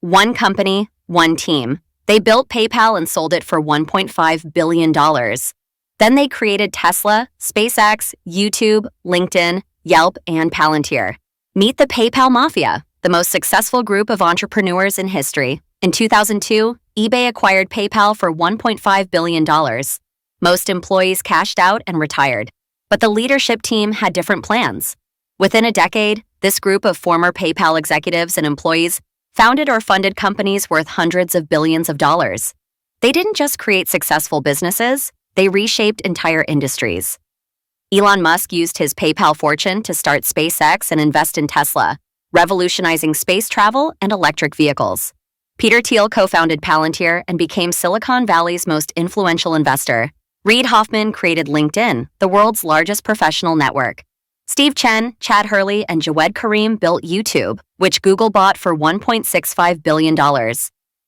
One company, one team. They built PayPal and sold it for $1.5 billion. Then they created Tesla, SpaceX, YouTube, LinkedIn, Yelp, and Palantir. Meet the PayPal Mafia, the most successful group of entrepreneurs in history. In 2002, eBay acquired PayPal for $1.5 billion. Most employees cashed out and retired. But the leadership team had different plans. Within a decade, this group of former PayPal executives and employees founded or funded companies worth hundreds of billions of dollars. They didn't just create successful businesses, they reshaped entire industries. Elon Musk used his PayPal fortune to start SpaceX and invest in Tesla, revolutionizing space travel and electric vehicles. Peter Thiel co-founded Palantir and became Silicon Valley's most influential investor. Reid Hoffman created LinkedIn, the world's largest professional network. Steve Chen, Chad Hurley, and Jawed Karim built YouTube, which Google bought for $1.65 billion.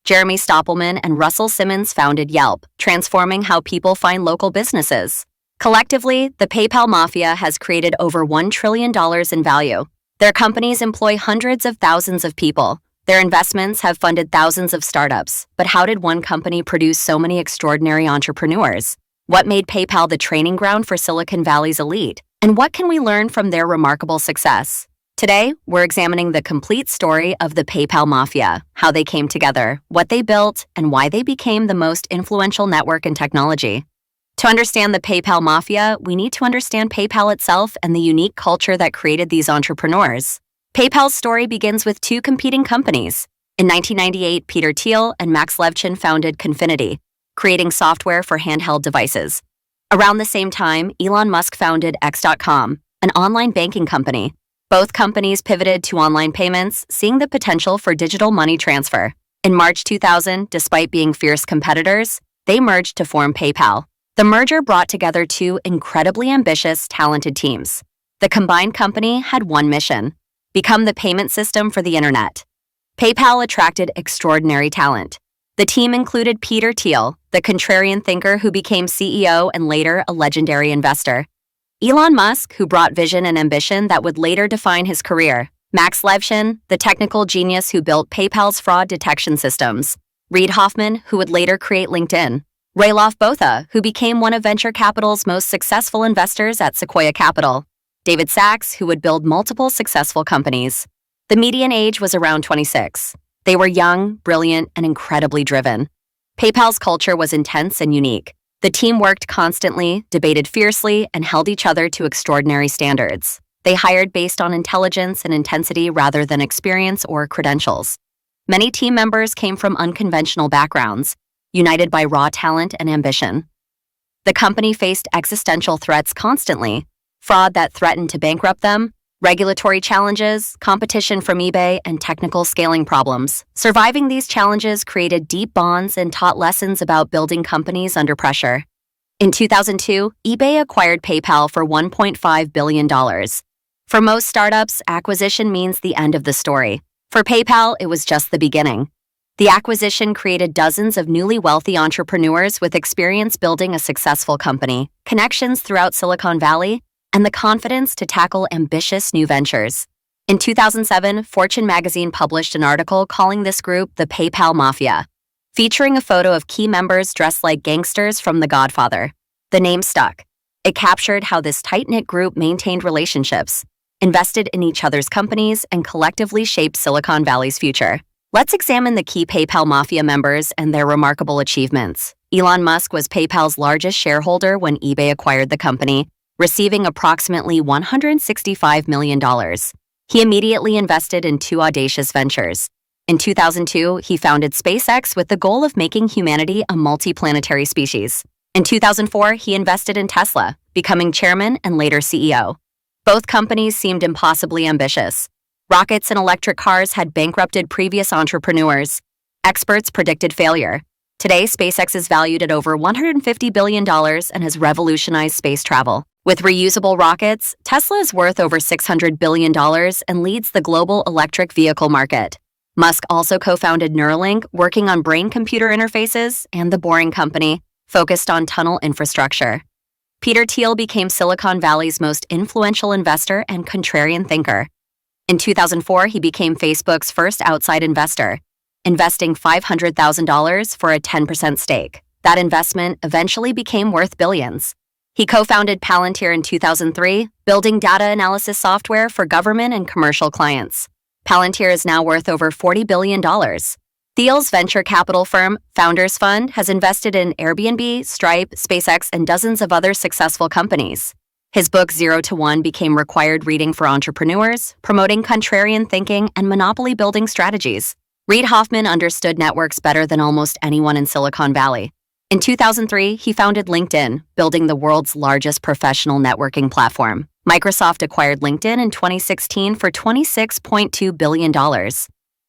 Jeremy Stoppelman and Russell Simmons founded Yelp, transforming how people find local businesses. Collectively, the PayPal Mafia has created over $1 trillion in value. Their companies employ hundreds of thousands of people. Their investments have funded thousands of startups. But how did one company produce so many extraordinary entrepreneurs? What made PayPal the training ground for Silicon Valley's elite? And what can we learn from their remarkable success? Today, we're examining the complete story of the PayPal Mafia, how they came together, what they built, and why they became the most influential network in technology. To understand the PayPal Mafia, we need to understand PayPal itself and the unique culture that created these entrepreneurs. PayPal's story begins with two competing companies. In 1998, Peter Thiel and Max Levchin founded Confinity, creating software for handheld devices. Around the same time, Elon Musk founded X.com, an online banking company. Both companies pivoted to online payments, seeing the potential for digital money transfer. In March 2000, despite being fierce competitors, they merged to form PayPal. The merger brought together two incredibly ambitious, talented teams. The combined company had one mission: become the payment system for the internet. PayPal attracted extraordinary talent. The team included Peter Thiel, the contrarian thinker who became CEO and later a legendary investor. Elon Musk, who brought vision and ambition that would later define his career. Max Levchin, the technical genius who built PayPal's fraud detection systems. Reid Hoffman, who would later create LinkedIn. Roelof Botha, who became one of venture capital's most successful investors at Sequoia Capital. David Sachs, who would build multiple successful companies. The median age was around 26. They were young, brilliant, and incredibly driven. PayPal's culture was intense and unique. The team worked constantly, debated fiercely, and held each other to extraordinary standards. They hired based on intelligence and intensity rather than experience or credentials. Many team members came from unconventional backgrounds, united by raw talent and ambition. The company faced existential threats constantly: fraud that threatened to bankrupt them, regulatory challenges, competition from eBay, and technical scaling problems. Surviving these challenges created deep bonds and taught lessons about building companies under pressure. In 2002, eBay acquired PayPal for $1.5 billion. For most startups, acquisition means the end of the story. For PayPal, it was just the beginning. The acquisition created dozens of newly wealthy entrepreneurs with experience building a successful company, connections throughout Silicon Valley, and the confidence to tackle ambitious new ventures. In 2007, Fortune magazine published an article calling this group the PayPal Mafia, featuring a photo of key members dressed like gangsters from The Godfather. The name stuck. It captured how this tight-knit group maintained relationships, invested in each other's companies, and collectively shaped Silicon Valley's future. Let's examine the key PayPal Mafia members and their remarkable achievements. Elon Musk was PayPal's largest shareholder when eBay acquired the company, receiving approximately $165 million. He immediately invested in two audacious ventures. In 2002, he founded SpaceX with the goal of making humanity a multiplanetary species. In 2004, he invested in Tesla, becoming chairman and later CEO. Both companies seemed impossibly ambitious. Rockets and electric cars had bankrupted previous entrepreneurs. Experts predicted failure. Today, SpaceX is valued at over $150 billion and has revolutionized space travel. With reusable rockets, Tesla is worth over $600 billion and leads the global electric vehicle market. Musk also co-founded Neuralink, working on brain-computer interfaces, and The Boring Company, focused on tunnel infrastructure. Peter Thiel became Silicon Valley's most influential investor and contrarian thinker. In 2004, he became Facebook's first outside investor. investing $500,000 for a 10% stake. That investment eventually became worth billions. He co-founded Palantir in 2003, building data analysis software for government and commercial clients. Palantir is now worth over $40 billion. Thiel's venture capital firm, Founders Fund, has invested in Airbnb, Stripe, SpaceX, and dozens of other successful companies. His book 0 to 1 became required reading for entrepreneurs, promoting contrarian thinking and monopoly building strategies. Reid Hoffman understood networks better than almost anyone in Silicon Valley. In 2003, he founded LinkedIn, building the world's largest professional networking platform. Microsoft acquired LinkedIn in 2016 for $26.2 billion.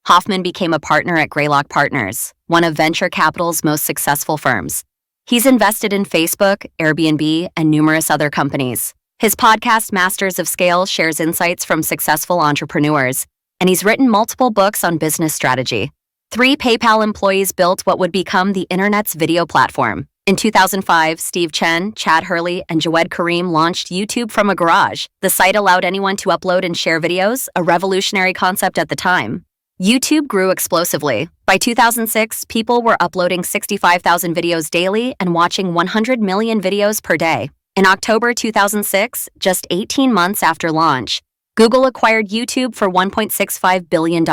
Hoffman became a partner at Greylock Partners, one of venture capital's most successful firms. He's invested in Facebook, Airbnb, and numerous other companies. His podcast, Masters of Scale, shares insights from successful entrepreneurs, and he's written multiple books on business strategy. 3 PayPal employees built what would become the internet's video platform. In 2005, Steve Chen, Chad Hurley, and Jawed Karim launched YouTube from a garage. The site allowed anyone to upload and share videos, a revolutionary concept at the time. YouTube grew explosively. By 2006, people were uploading 65,000 videos daily and watching 100 million videos per day. In October 2006, just 18 months after launch, Google acquired YouTube for $1.65 billion.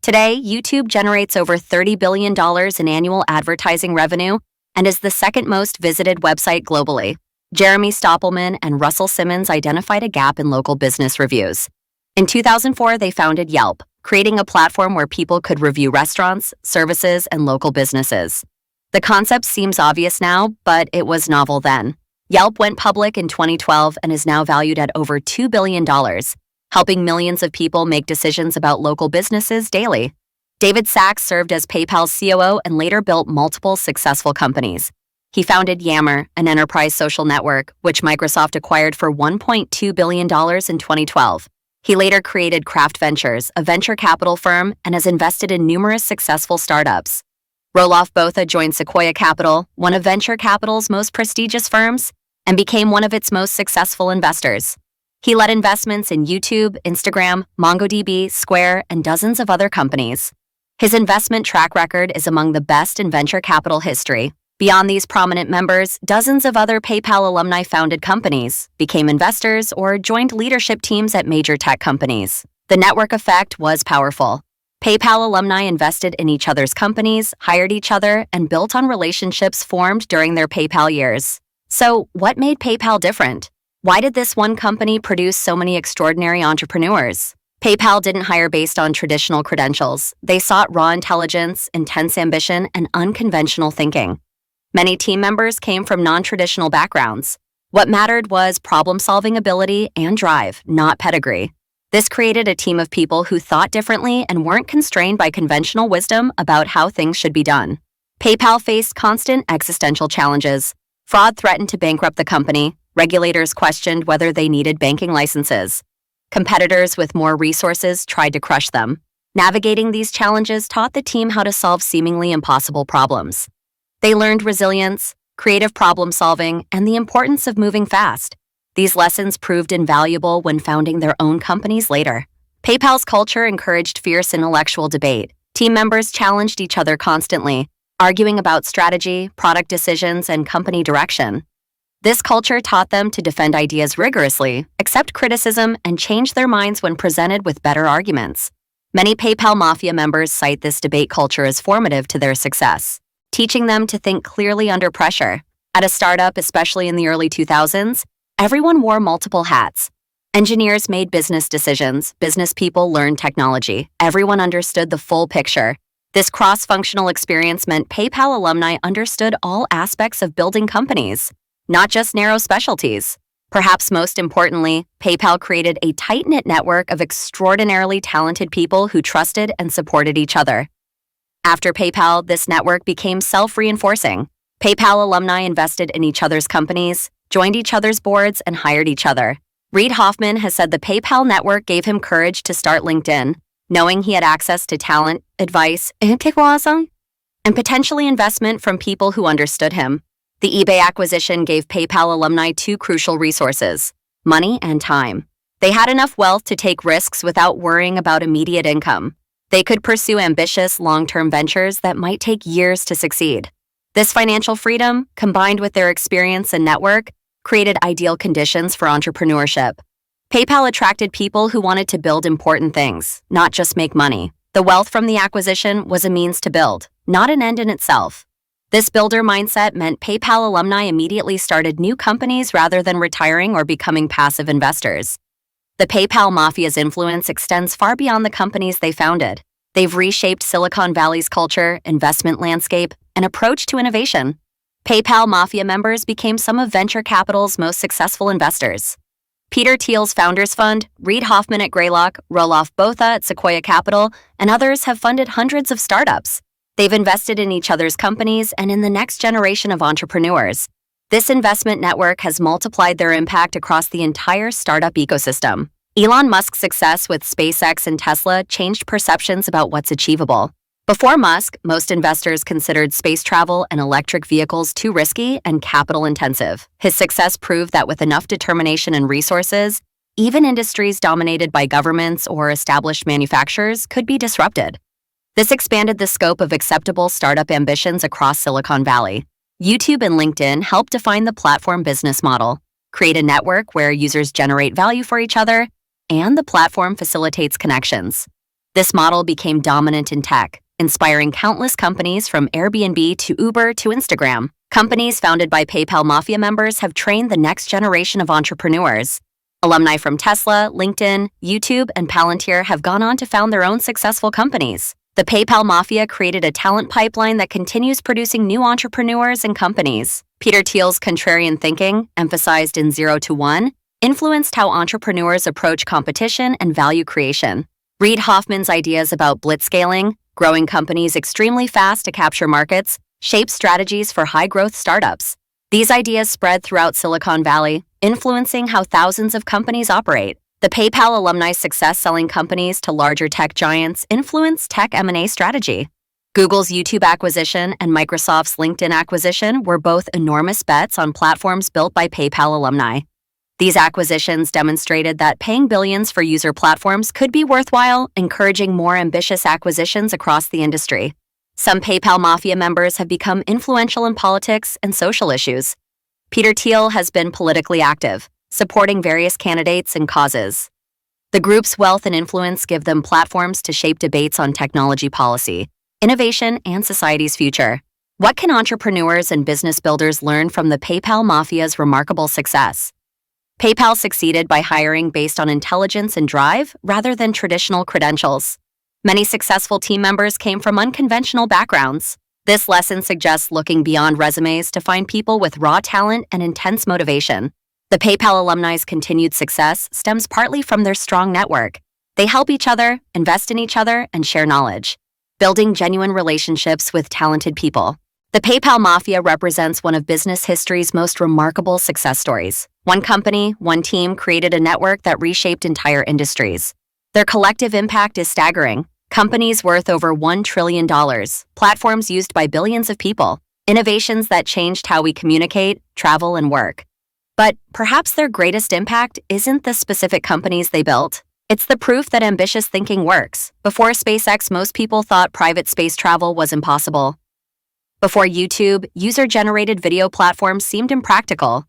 Today, YouTube generates over $30 billion in annual advertising revenue and is the second most visited website globally. Jeremy Stoppelman and Russell Simmons identified a gap in local business reviews. In 2004, they founded Yelp, creating a platform where people could review restaurants, services, and local businesses. The concept seems obvious now, but it was novel then. Yelp went public in 2012 and is now valued at over $2 billion, helping millions of people make decisions about local businesses daily. David Sachs served as PayPal's COO and later built multiple successful companies. He founded Yammer, an enterprise social network, which Microsoft acquired for $1.2 billion in 2012. He later created Craft Ventures, a venture capital firm, and has invested in numerous successful startups. Roelof Botha joined Sequoia Capital, one of venture capital's most prestigious firms, and became one of its most successful investors. He led investments in YouTube, Instagram, MongoDB, Square, and dozens of other companies. His investment track record is among the best in venture capital history. Beyond these prominent members, dozens of other PayPal alumni founded companies, became investors, or joined leadership teams at major tech companies. The network effect was powerful. PayPal alumni invested in each other's companies, hired each other, and built on relationships formed during their PayPal years. So, what made PayPal different? Why did this one company produce so many extraordinary entrepreneurs? PayPal didn't hire based on traditional credentials. They sought raw intelligence, intense ambition, and unconventional thinking. Many team members came from non-traditional backgrounds. What mattered was problem-solving ability and drive, not pedigree. This created a team of people who thought differently and weren't constrained by conventional wisdom about how things should be done. PayPal faced constant existential challenges. Fraud threatened to bankrupt the company. Regulators questioned whether they needed banking licenses. Competitors with more resources tried to crush them. Navigating these challenges taught the team how to solve seemingly impossible problems. They learned resilience, creative problem-solving, and the importance of moving fast. These lessons proved invaluable when founding their own companies later. PayPal's culture encouraged fierce intellectual debate. Team members challenged each other constantly, arguing about strategy, product decisions, and company direction. This culture taught them to defend ideas rigorously, accept criticism, and change their minds when presented with better arguments. Many PayPal Mafia members cite this debate culture as formative to their success, teaching them to think clearly under pressure. At a startup, especially in the early 2000s, everyone wore multiple hats. Engineers made business decisions, business people learned technology. Everyone understood the full picture. This cross-functional experience meant PayPal alumni understood all aspects of building companies, not just narrow specialties. Perhaps most importantly, PayPal created a tight-knit network of extraordinarily talented people who trusted and supported each other. After PayPal, this network became self-reinforcing. PayPal alumni invested in each other's companies, joined each other's boards, and hired each other. Reid Hoffman has said the PayPal network gave him courage to start LinkedIn, knowing he had access to talent, advice, and potentially investment from people who understood him. The eBay acquisition gave PayPal alumni two crucial resources: money and time. They had enough wealth to take risks without worrying about immediate income. They could pursue ambitious, long-term ventures that might take years to succeed. This financial freedom, combined with their experience and network, created ideal conditions for entrepreneurship. PayPal attracted people who wanted to build important things, not just make money. The wealth from the acquisition was a means to build, not an end in itself. This builder mindset meant PayPal alumni immediately started new companies rather than retiring or becoming passive investors. The PayPal Mafia's influence extends far beyond the companies they founded. They've reshaped Silicon Valley's culture, investment landscape, and approach to innovation. PayPal Mafia members became some of venture capital's most successful investors. Peter Thiel's Founders Fund, Reid Hoffman at Greylock, Roelof Botha at Sequoia Capital, and others have funded hundreds of startups. They've invested in each other's companies and in the next generation of entrepreneurs. This investment network has multiplied their impact across the entire startup ecosystem. Elon Musk's success with SpaceX and Tesla changed perceptions about what's achievable. Before Musk, most investors considered space travel and electric vehicles too risky and capital-intensive. His success proved that with enough determination and resources, even industries dominated by governments or established manufacturers could be disrupted. This expanded the scope of acceptable startup ambitions across Silicon Valley. YouTube and LinkedIn help define the platform business model, create a network where users generate value for each other, and the platform facilitates connections. This model became dominant in tech, inspiring countless companies from Airbnb to Uber to Instagram. Companies founded by PayPal Mafia members have trained the next generation of entrepreneurs. Alumni from Tesla, LinkedIn, YouTube, and Palantir have gone on to found their own successful companies. The PayPal Mafia created a talent pipeline that continues producing new entrepreneurs and companies. Peter Thiel's contrarian thinking, emphasized in 0 to 1, influenced how entrepreneurs approach competition and value creation. Reid Hoffman's ideas about blitzscaling, growing companies extremely fast to capture markets, shaped strategies for high-growth startups. These ideas spread throughout Silicon Valley, influencing how thousands of companies operate. The PayPal alumni's success selling companies to larger tech giants influenced tech M&A strategy. Google's YouTube acquisition and Microsoft's LinkedIn acquisition were both enormous bets on platforms built by PayPal alumni. These acquisitions demonstrated that paying billions for user platforms could be worthwhile, encouraging more ambitious acquisitions across the industry. Some PayPal Mafia members have become influential in politics and social issues. Peter Thiel has been politically active, supporting various candidates and causes. The group's wealth and influence give them platforms to shape debates on technology policy, innovation, and society's future. What can entrepreneurs and business builders learn from the PayPal Mafia's remarkable success? PayPal succeeded by hiring based on intelligence and drive rather than traditional credentials. Many successful team members came from unconventional backgrounds. This lesson suggests looking beyond resumes to find people with raw talent and intense motivation. The PayPal alumni's continued success stems partly from their strong network. They help each other, invest in each other, and share knowledge, building genuine relationships with talented people. The PayPal Mafia represents one of business history's most remarkable success stories. One company, one team created a network that reshaped entire industries. Their collective impact is staggering. Companies worth over $1 trillion, platforms used by billions of people, innovations that changed how we communicate, travel, and work. But perhaps their greatest impact isn't the specific companies they built. It's the proof that ambitious thinking works. Before SpaceX, most people thought private space travel was impossible. Before YouTube, user-generated video platforms seemed impractical.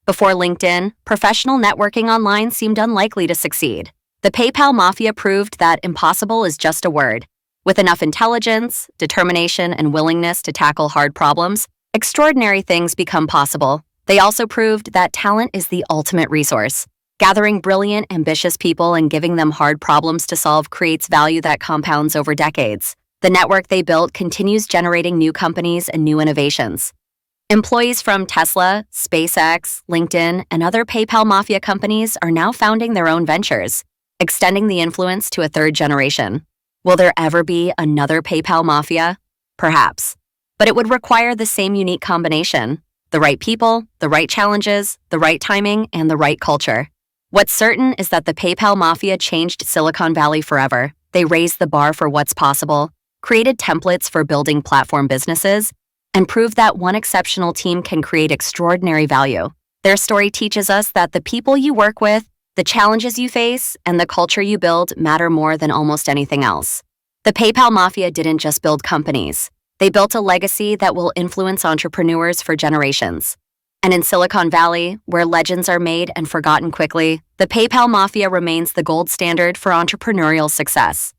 Before LinkedIn, professional networking online seemed unlikely to succeed. The PayPal Mafia proved that impossible is just a word. With enough intelligence, determination, and willingness to tackle hard problems, extraordinary things become possible. They also proved that talent is the ultimate resource. Gathering brilliant, ambitious people and giving them hard problems to solve creates value that compounds over decades. The network they built continues generating new companies and new innovations. Employees from Tesla, SpaceX, LinkedIn, and other PayPal Mafia companies are now founding their own ventures, extending the influence to a third generation. Will there ever be another PayPal Mafia? Perhaps. But it would require the same unique combination: the right people, the right challenges, the right timing, and the right culture. What's certain is that the PayPal Mafia changed Silicon Valley forever. They raised the bar for what's possible, created templates for building platform businesses, and proved that one exceptional team can create extraordinary value. Their story teaches us that the people you work with, the challenges you face, and the culture you build matter more than almost anything else. The PayPal Mafia didn't just build companies. They built a legacy that will influence entrepreneurs for generations. And in Silicon Valley, where legends are made and forgotten quickly, the PayPal Mafia remains the gold standard for entrepreneurial success.